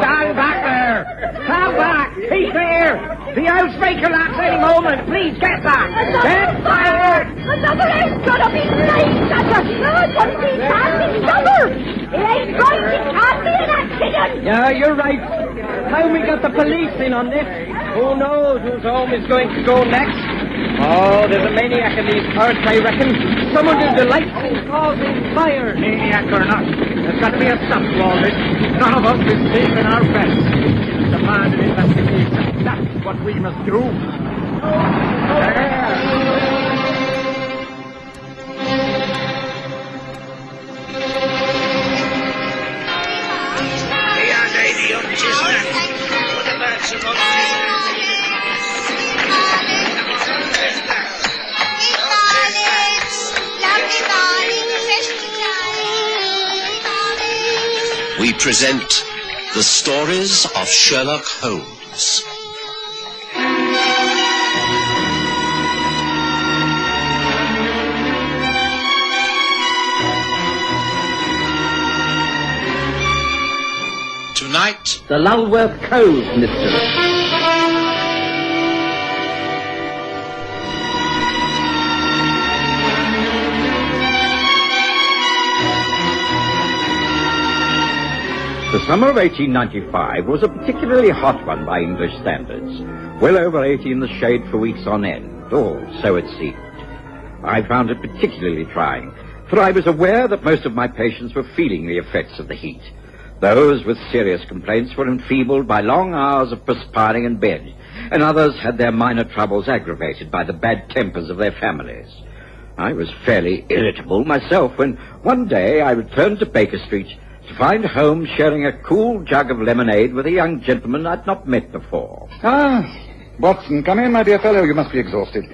Stand back there! Stand back! Keep clear! The housemaker lap's any moment! Please get back! Get fired! Another ain't gonna be late! That's a third one! He can't be stubborn! It ain't right! It can't be an accident! Yeah, you're right. How we got the police in on this? Who knows whose home is going to go next? Oh, there's a maniac in these parts, I reckon. Someone who delights in causing fire. Maniac or not, there's got to be a stop to all this. None of us is safe in our beds. Demand an investigation. That's what we must do. We present the stories of Sherlock Holmes. Tonight, The Longworth Cove mystery. The summer of 1895 was a particularly hot one by English standards. Well over 80 in the shade for weeks on end, or so it seemed. I found it particularly trying, for I was aware that most of my patients were feeling the effects of the heat. Those with serious complaints were enfeebled by long hours of perspiring in bed, and others had their minor troubles aggravated by the bad tempers of their families. I was fairly irritable myself when one day I returned to Baker Street to find Holmes sharing a cool jug of lemonade with a young gentleman I'd not met before. Ah, Watson, come in, my dear fellow. You must be exhausted.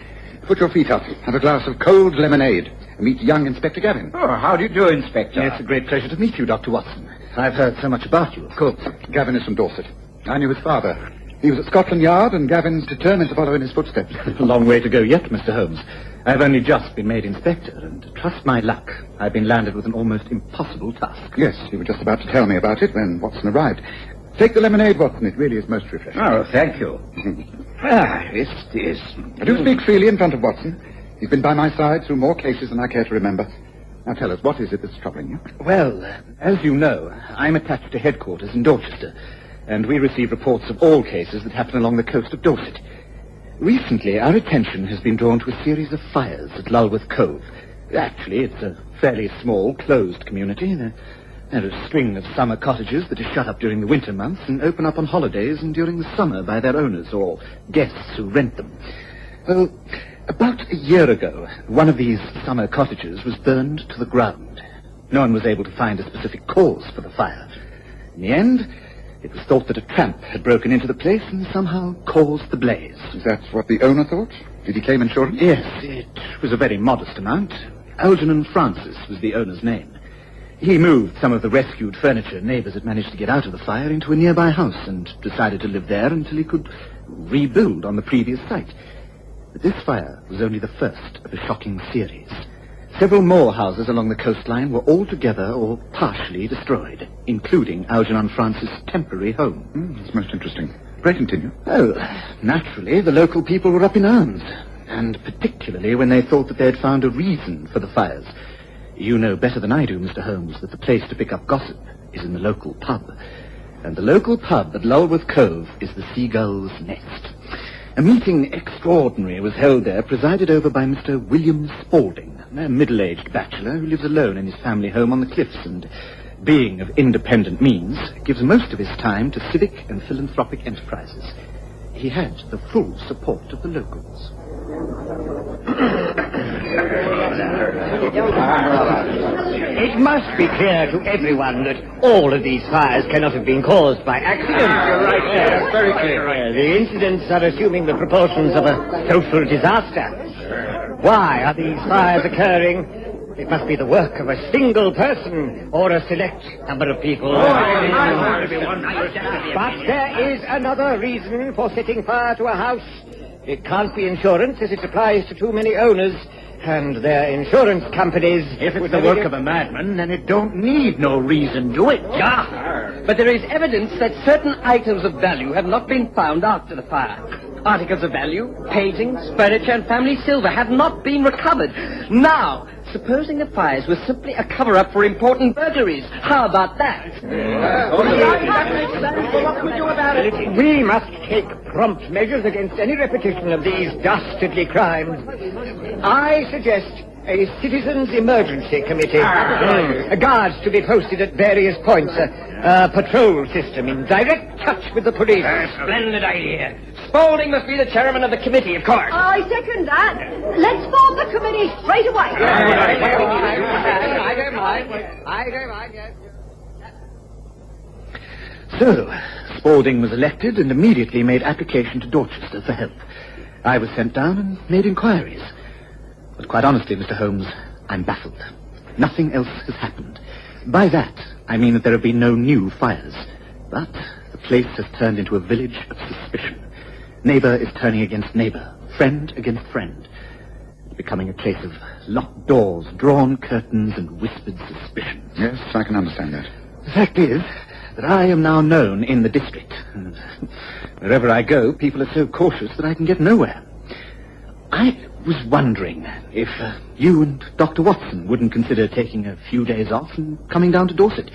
Put your feet up. Have a glass of cold lemonade. Meet young Inspector Gavin. Oh, how do you do, Inspector? It's a great pleasure to meet you, Dr. Watson. I've heard so much about you, of course. Gavin is from Dorset. I knew his father. He was at Scotland Yard, and Gavin's determined to follow in his footsteps. A long way to go yet, Mr. Holmes. I've only just been made inspector, and trust my luck, I've been landed with an almost impossible task. Yes, you were just about to tell me about it when Watson arrived. Take the lemonade, Watson. It really is most refreshing. Oh, thank you. Do speak freely in front of Watson. He's been by my side through more cases than I care to remember. Now tell us, what is it that's troubling you? Well, as you know, I'm attached to headquarters in Dorchester, and we receive reports of all cases that happen along the coast of Dorset. Recently, our attention has been drawn to a series of fires at Longworth Cove. Actually, it's a fairly small, closed community. There are a string of summer cottages that are shut up during the winter months and open up on holidays and during the summer by their owners or guests who rent them. Well, about a year ago, one of these summer cottages was burned to the ground. No one was able to find a specific cause for the fire. In the end, it was thought that a tramp had broken into the place and somehow caused the blaze. Is that what the owner thought? Did he claim insurance? Yes, it was a very modest amount. Algernon Francis was the owner's name. He moved some of the rescued furniture neighbors had managed to get out of the fire into a nearby house and decided to live there until he could rebuild on the previous site. But this fire was only the first of a shocking series. Several more houses along the coastline were altogether or partially destroyed, including Algernon Francis' temporary home. That's most interesting. Pray continue. Oh, naturally, the local people were up in arms, and particularly when they thought that they had found a reason for the fires. You know better than I do, Mr. Holmes, that the place to pick up gossip is in the local pub. And the local pub at Longworth Cove is the Seagull's Nest. A meeting extraordinary was held there, presided over by Mr. William Spaulding, a middle-aged bachelor who lives alone in his family home on the cliffs and, being of independent means, gives most of his time to civic and philanthropic enterprises. He had the full support of the locals. It must be clear to everyone that all of these fires cannot have been caused by accident. You're right, yes, very clear. The incidents are assuming the proportions of a social disaster. Why are these fires occurring? It must be the work of a single person or a select number of people. But there is another reason for setting fire to a house. It can't be insurance, as it applies to too many owners, and their insurance companies... If it's the work of a madman, then it don't need no reason, do it? Ah, but there is evidence that certain items of value have not been found after the fire. Articles of value, paintings, furniture, and family silver have not been recovered. Now, supposing the fires were simply a cover-up for important burglaries, how about that? What can we do about it? We must take prompt measures against any repetition of these dastardly crimes. I suggest a citizens' emergency committee. Guards to be posted at various points. A patrol system in direct touch with the police. Splendid idea. Spaulding must be the chairman of the committee, of course. I second that. Let's form the committee straight away. I don't mind, yes. So, Spaulding was elected and immediately made application to Dorchester for help. I was sent down and made inquiries. But quite honestly, Mr. Holmes, I'm baffled. Nothing else has happened. By that, I mean that there have been no new fires. But the place has turned into a village of suspicion. Neighbor is turning against neighbor, friend against friend. It's becoming a place of locked doors, drawn curtains, and whispered suspicion. Yes, I can understand that. The fact is that I am now known in the district. And wherever I go, people are so cautious that I can get nowhere. I was wondering if you and Dr. Watson wouldn't consider taking a few days off and coming down to Dorset.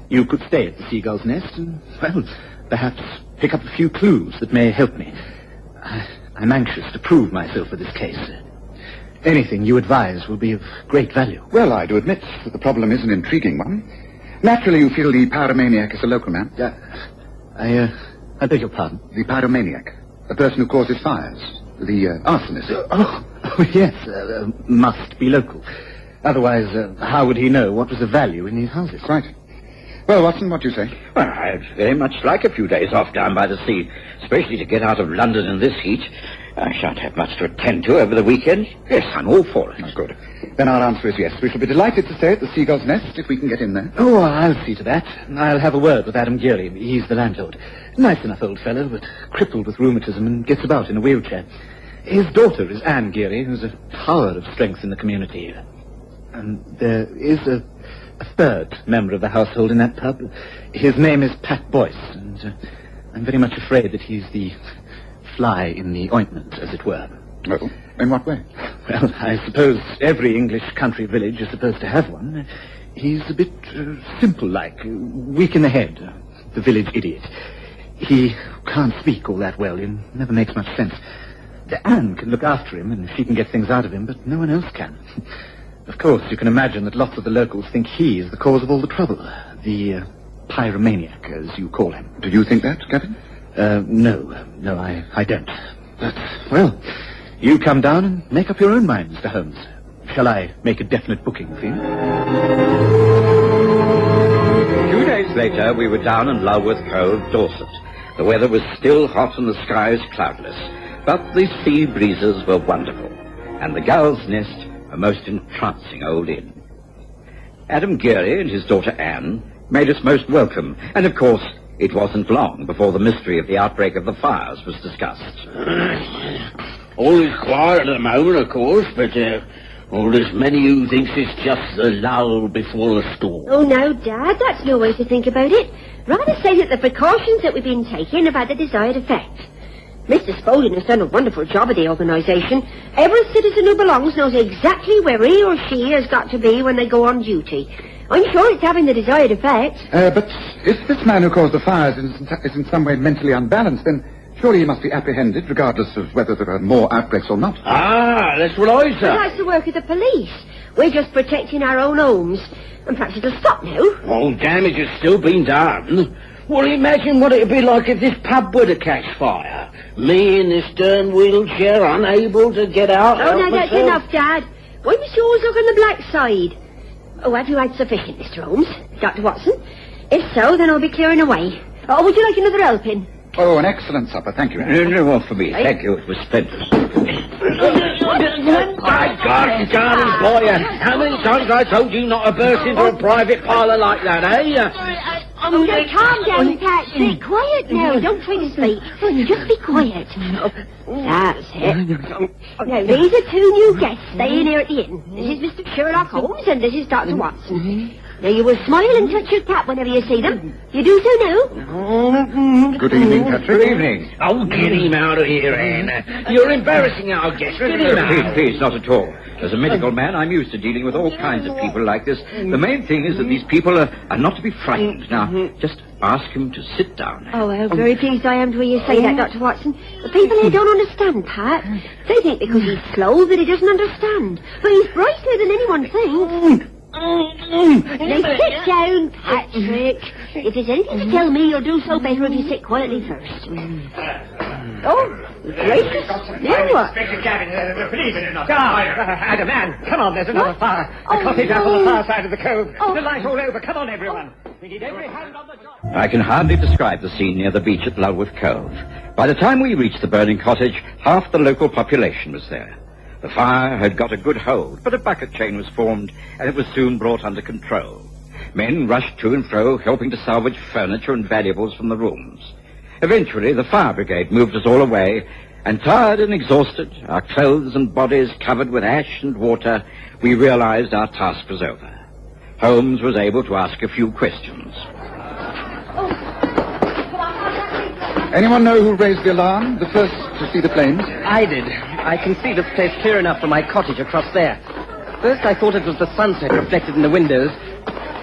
You could stay at the Seagull's Nest and, well, perhaps pick up a few clues that may help me. I'm anxious to prove myself for this case. Anything you advise will be of great value. Well, I do admit that the problem is an intriguing one. Naturally, you feel the pyromaniac is a local man. I beg your pardon? The pyromaniac. The person who causes fires. The arsonist. Oh, yes, must be local. Otherwise, how would he know what was of value in these houses? Right. Well, Watson, what do you say? Well, I'd very much like a few days off down by the sea, especially to get out of London in this heat. I shan't have much to attend to over the weekend. Yes, I'm all for it. Oh, good. Then our answer is yes. We shall be delighted to stay at the Seagull's Nest if we can get in there. Oh, I'll see to that. I'll have a word with Adam Geary. He's the landlord. Nice enough old fellow, but crippled with rheumatism and gets about in a wheelchair. His daughter is Anne Geary, who's a tower of strength in the community. And there is a third member of the household in that pub. His name is Pat Boyce, and I'm very much afraid that he's the fly in the ointment, as it were. Oh, in what way? Well, I suppose every English country village is supposed to have one. He's a bit simple-like, weak in the head, the village idiot. He can't speak all that well. He never makes much sense. Anne can look after him, and she can get things out of him, but no one else can. Of course, you can imagine that lots of the locals think he is the cause of all the trouble. The pyromaniac, as you call him. Do you think that, Captain? No, I don't. But, well, you come down and make up your own mind, Mr. Holmes. Shall I make a definite booking for you? 2 days later, we were down in Longworth Cove, Dorset. The weather was still hot and the skies cloudless, but the sea breezes were wonderful, and the Gull's Nest a most entrancing old inn. Adam Geary and his daughter Anne made us most welcome, and of course it wasn't long before the mystery of the outbreak of the fires was discussed. All is quiet at the moment, of course, but there's many who thinks it's just the lull before the storm. Oh, no, Dad, that's no way to think about it. Rather say that the precautions that we've been taking have had the desired effect. Mr. Spaulding has done a wonderful job of the organisation. Every citizen who belongs knows exactly where he or she has got to be when they go on duty. I'm sure it's having the desired effect. But if this man who caused the fires is in some way mentally unbalanced, then surely he must be apprehended, regardless of whether there are more outbreaks or not. Ah, that's what I said. Well, that's the work of the police. We're just protecting our own homes. And perhaps it'll stop now. All damage has still been done. Well, imagine what it'd be like if this pub were to catch fire. Me in this stern wheelchair, unable to get out. Oh, no, that's enough, Dad. Why must you always look on the black side? Oh, have you had sufficient, Mr. Holmes? Dr. Watson? If so, then I'll be clearing away. Oh, would you like another helping? Oh, an excellent supper. Thank you, Anne. No more for me. Thank you. It was splendid. My God, darling boy, how many times I told you not to burst into a private parlour like that, eh? Oh, now calm down, Patrick. Quiet now. Don't try to speak. Just be quiet. That's it. Now, these are two new guests staying here at the inn. This is Mr. Sherlock Holmes and this is Dr. Watson. Now, you will smile and touch your cap whenever you see them. You do so now. Good evening, Patrick. Good evening. Oh, get him out of here, Anne. You're embarrassing our guest. Get him out. Please, not at all. As a medical man, I'm used to dealing with all kinds of people like this. The main thing is that these people are not to be frightened. Now, just ask him to sit down. Oh, how very pleased I am to hear you say that, Dr. Watson. The people here don't understand, Pat. They think because he's slow that he doesn't understand. But he's brighter than anyone thinks. Now sit down, Patrick. If there's anything to tell me, you'll do so better if you sit quietly first. Oh, gracious. Now what? Inspector Gavin, believe it or not. Adam, man, come on, there's another fire. A cottage up on the far side of the cove. The light all over. Come on, everyone. We need every hand on the job. I can hardly describe the scene near the beach at Longworth Cove. By the time we reached the burning cottage, half the local population was there. The fire had got a good hold, but a bucket chain was formed, and it was soon brought under control. Men rushed to and fro, helping to salvage furniture and valuables from the rooms. Eventually, the fire brigade moved us all away, and tired and exhausted, our clothes and bodies covered with ash and water, we realized our task was over. Holmes was able to ask a few questions. Anyone know who raised the alarm, the first to see the flames? I did. I can see this place clear enough from my cottage across there. First I thought it was the sunset reflected in the windows.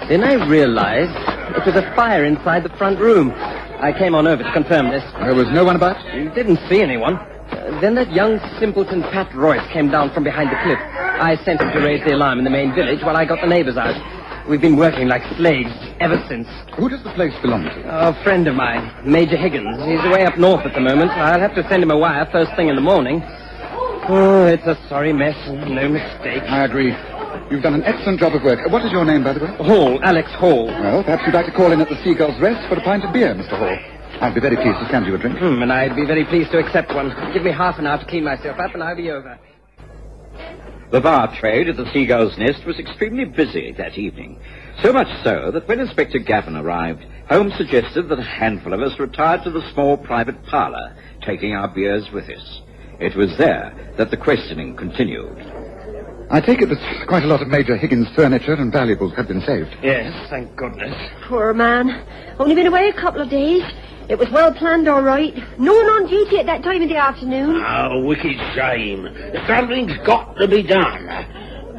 Then I realized it was a fire inside the front room. I came on over to confirm this. There was no one about? Didn't see anyone. Then that young simpleton Pat Royce came down from behind the cliff. I sent him to raise the alarm in the main village while I got the neighbors out. We've been working like slaves ever since. Who does the place belong to? A friend of mine, Major Higgins. He's away up north at the moment. I'll have to send him a wire first thing in the morning. Oh, it's a sorry mess, no mistake. I agree. You've done an excellent job of work. What is your name, by the way? Hall, Alex Hall. Well, perhaps you'd like to call in at the Seagull's Rest for a pint of beer, Mr. Hall. I'd be very pleased to stand you a drink. And I'd be very pleased to accept one. Give me half an hour to clean myself up and I'll be over. The bar trade at the Seagull's Nest was extremely busy that evening. So much so that when Inspector Gavin arrived, Holmes suggested that a handful of us retire to the small private parlour, taking our beers with us. It was there that the questioning continued. I take it that quite a lot of Major Higgins' furniture and valuables have been saved. Yes, thank goodness. Poor man. Only been away a couple of days. It was well planned, all right. No one on duty at that time of the afternoon. Oh, wicked shame. Something's got to be done.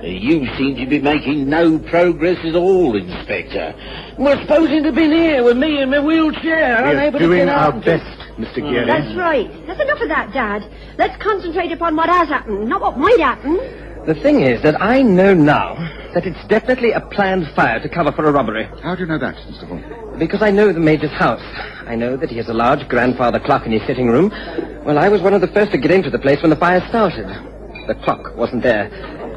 You seem to be making no progress at all, Inspector. We're supposing to have been here with me in my wheelchair. We're doing our best, Mr. Geary. That's right. That's enough of that, Dad. Let's concentrate upon what has happened, not what might happen. The thing is that I know now that it's definitely a planned fire to cover for a robbery. How do you know that, Mr. Hall? Because I know the Major's house. I know that he has a large grandfather clock in his sitting room. Well, I was one of the first to get into the place when the fire started. The clock wasn't there.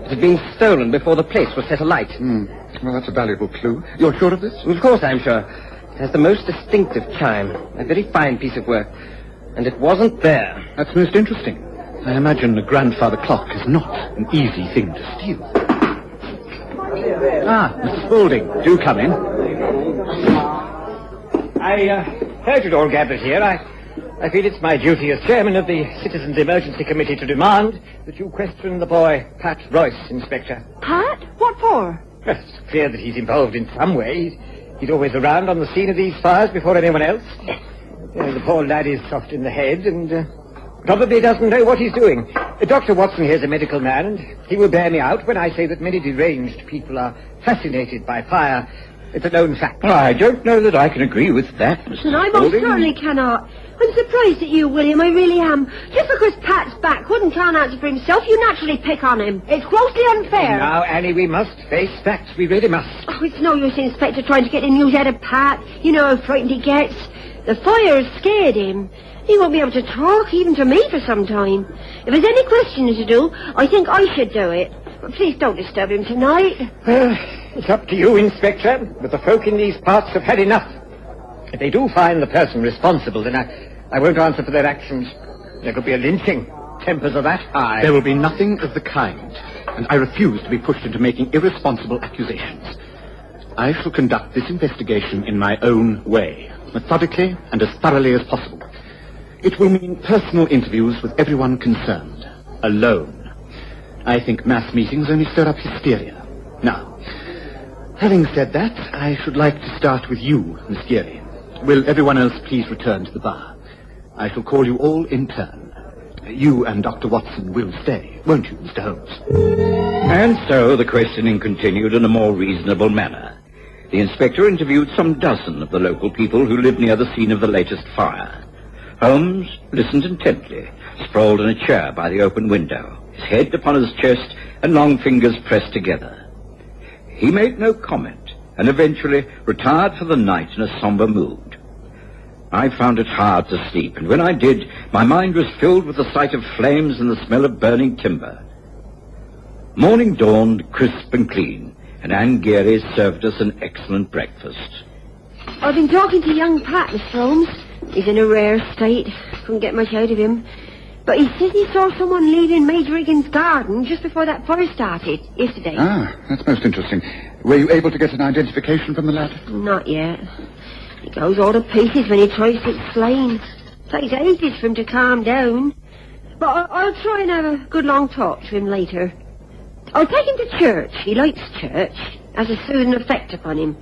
It had been stolen before the place was set alight. Well, that's a valuable clue. You're sure of this? Of course I'm sure. It has the most distinctive chime. A very fine piece of work. And it wasn't there. That's most interesting. I imagine a grandfather clock is not an easy thing to steal. Mr. Spaulding, do come in. I heard you'd all gathered here. I feel it's my duty as chairman of the Citizens Emergency Committee to demand that you question the boy, Pat Royce, Inspector. Pat? What for? Well, it's clear that he's involved in some way. He's always around on the scene of these fires before anyone else. The poor lad is soft in the head and probably doesn't know what he's doing. Dr. Watson here's a medical man, and he will bear me out when I say that many deranged people are fascinated by fire. It's a known fact. Well, I don't know that I can agree with that, Mr. And I most certainly cannot. I'm surprised at you, William, I really am. Just because Pat's back wouldn't can't answer for himself, you naturally pick on him. It's grossly unfair. Now, Annie, we must face facts. We really must. Oh, it's no use, Inspector, trying to get the news out of Pat. You know how frightened he gets. The fire's scared him. He won't be able to talk, even to me, for some time. If there's any questioning to do, I think I should do it. But please don't disturb him tonight. It's up to you, Inspector, but the folk in these parts have had enough. If they do find the person responsible, then I won't answer for their actions. There could be a lynching. Tempers are that high. There will be nothing of the kind, and I refuse to be pushed into making irresponsible accusations. I shall conduct this investigation in my own way, methodically and as thoroughly as possible. It will mean personal interviews with everyone concerned, alone. I think mass meetings only stir up hysteria. Now, having said that, I should like to start with you, Miss Geary. Will everyone else please return to the bar? I shall call you all in turn. You and Dr. Watson will stay, won't you, Mr. Holmes? And so the questioning continued in a more reasonable manner. The inspector interviewed some dozen of the local people who lived near the scene of the latest fire. Holmes listened intently, sprawled in a chair by the open window, his head upon his chest and long fingers pressed together. He made no comment, and eventually retired for the night in a somber mood. I found it hard to sleep, and when I did, my mind was filled with the sight of flames and the smell of burning timber. Morning dawned crisp and clean, and Anne Geary served us an excellent breakfast. I've been talking to young Pat, Mr. Holmes. He's in a rare state. Couldn't get much out of him. But he says he saw someone leaving Major Riggins' garden just before that fire started, yesterday. Ah, that's most interesting. Were you able to get an identification from the lad? Not yet. He goes all to pieces when he tries to explain. Takes ages for him to calm down. But I'll try and have a good long talk to him later. I'll take him to church. He likes church. Has a soothing effect upon him.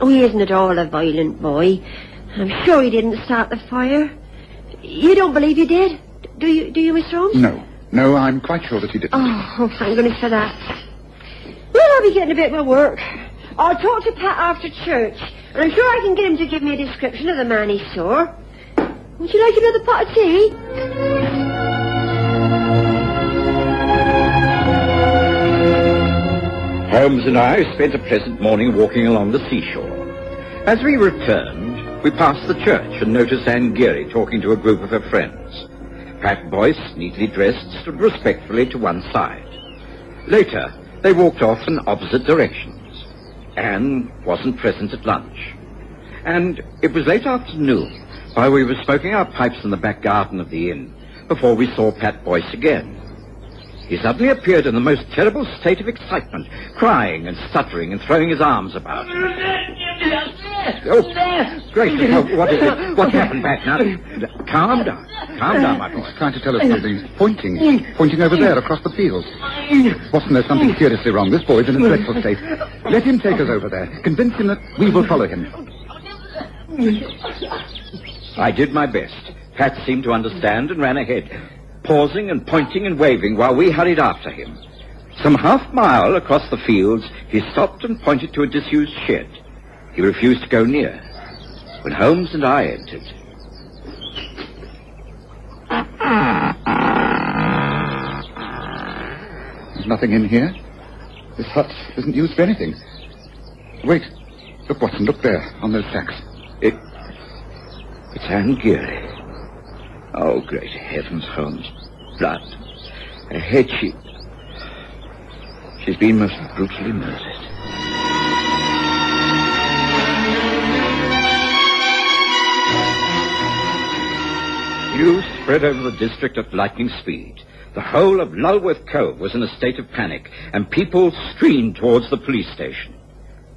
Oh, he isn't at all a violent boy. I'm sure he didn't start the fire. You don't believe he did? Do you, Mr. Holmes? No, I'm quite sure that he didn't. Oh, thank goodness for that. Well, I'll be getting a bit more work. I'll talk to Pat after church, and I'm sure I can get him to give me a description of the man he saw. Would you like another pot of tea? Holmes and I spent a pleasant morning walking along the seashore. As we returned, we passed the church and noticed Anne Geary talking to a group of her friends. Pat Boyce, neatly dressed, stood respectfully to one side. Later, they walked off in opposite directions. Anne wasn't present at lunch. And it was late afternoon, while we were smoking our pipes in the back garden of the inn, before we saw Pat Boyce again. He suddenly appeared in the most terrible state of excitement, crying and stuttering and throwing his arms about. Oh, gracious, what is it? What's happened, Pat? Now, calm down, my boy. He's trying to tell us something. He's pointing over there across the field. Wasn't there something seriously wrong? This boy's in a dreadful state. Let him take us over there. Convince him that we will follow him. I did my best. Pat seemed to understand and ran ahead, pausing and pointing and waving while we hurried after him. Some half-mile across the fields, he stopped and pointed to a disused shed. He refused to go near. When Holmes and I entered... There's nothing in here. This hut isn't used for anything. Wait. Look, Watson, look there, on those sacks. It's Anne Geary. Oh, great heavens, Holmes. Blood. Her head, she's been most brutally murdered. News spread over the district at lightning speed. The whole of Longworth Cove was in a state of panic, and people streamed towards the police station.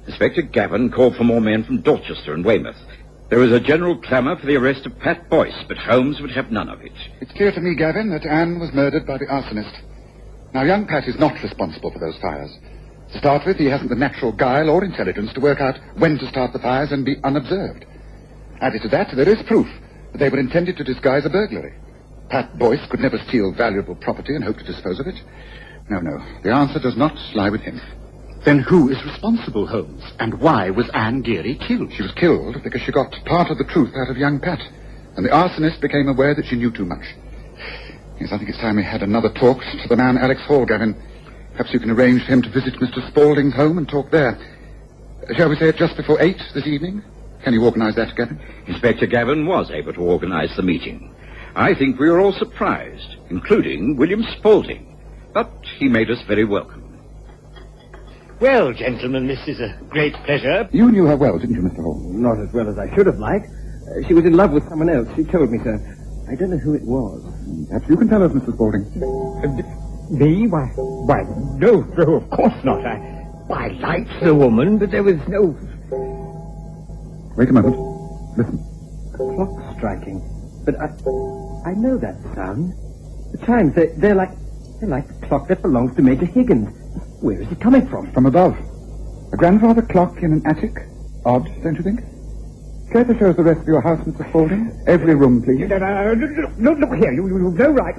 Inspector Gavin called for more men from Dorchester and Weymouth. There was a general clamour for the arrest of Pat Boyce, but Holmes would have none of it. It's clear to me, Gavin, that Anne was murdered by the arsonist. Now, young Pat is not responsible for those fires. To start with, he hasn't the natural guile or intelligence to work out when to start the fires and be unobserved. Added to that, there is proof that they were intended to disguise a burglary. Pat Boyce could never steal valuable property and hope to dispose of it. No. The answer does not lie with him. Then who is responsible, Holmes? And why was Anne Geary killed? She was killed because she got part of the truth out of young Pat. And the arsonist became aware that she knew too much. Yes, I think it's time we had another talk to the man Alex Hall, Gavin. Perhaps you can arrange for him to visit Mr. Spaulding's home and talk there. Shall we say it just before 8 this evening? Can you organise that, Gavin? Inspector Gavin was able to organise the meeting. I think we were all surprised, including William Spaulding. But he made us very welcome. Well, gentlemen, this is a great pleasure. You knew her well, didn't you, Mr. Hall? Not as well as I should have liked. She was in love with someone else. She told me so. I don't know who it was. Perhaps you can tell us, Mr. Spaulding. Me? Why, no, of course not. I liked the woman, but there was no... Wait a moment. Listen. Clock striking. But I know that sound. The chimes, they're like the clock that belongs to Major Higgins. Where is it coming from? From above. A grandfather clock in an attic. Odd, don't you think? Care to show us the rest of your house, Mr. Spaulding? Every room, please. No, look here, you've no right.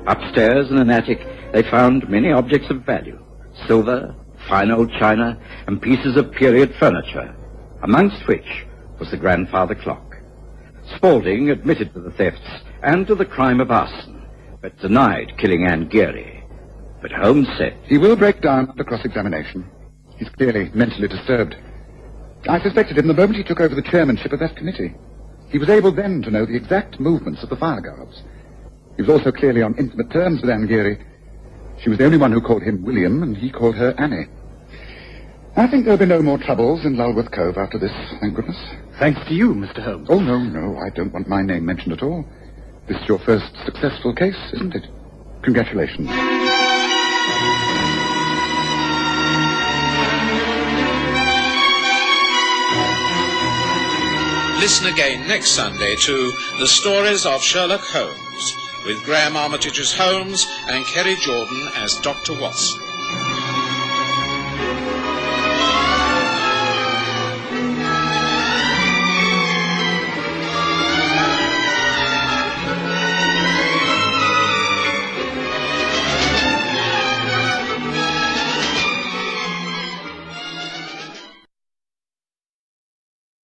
Upstairs in an attic, they found many objects of value. Silver, fine old china, and pieces of period furniture, amongst which was the grandfather clock. Spaulding admitted to the thefts and to the crime of arson, but denied killing Anne Geary. But Holmes said... He will break down under cross-examination. He's clearly mentally disturbed. I suspected him the moment he took over the chairmanship of that committee. He was able then to know the exact movements of the fire guards. He was also clearly on intimate terms with Anne Geary. She was the only one who called him William, and he called her Annie. I think there'll be no more troubles in Longworth Cove after this, thank goodness. Thanks to you, Mr. Holmes. Oh, no, I don't want my name mentioned at all. This is your first successful case, isn't it? Congratulations. Listen again next Sunday to The Stories of Sherlock Holmes, with Graham Armitage as Holmes and Kerry Jordan as Dr. Watson.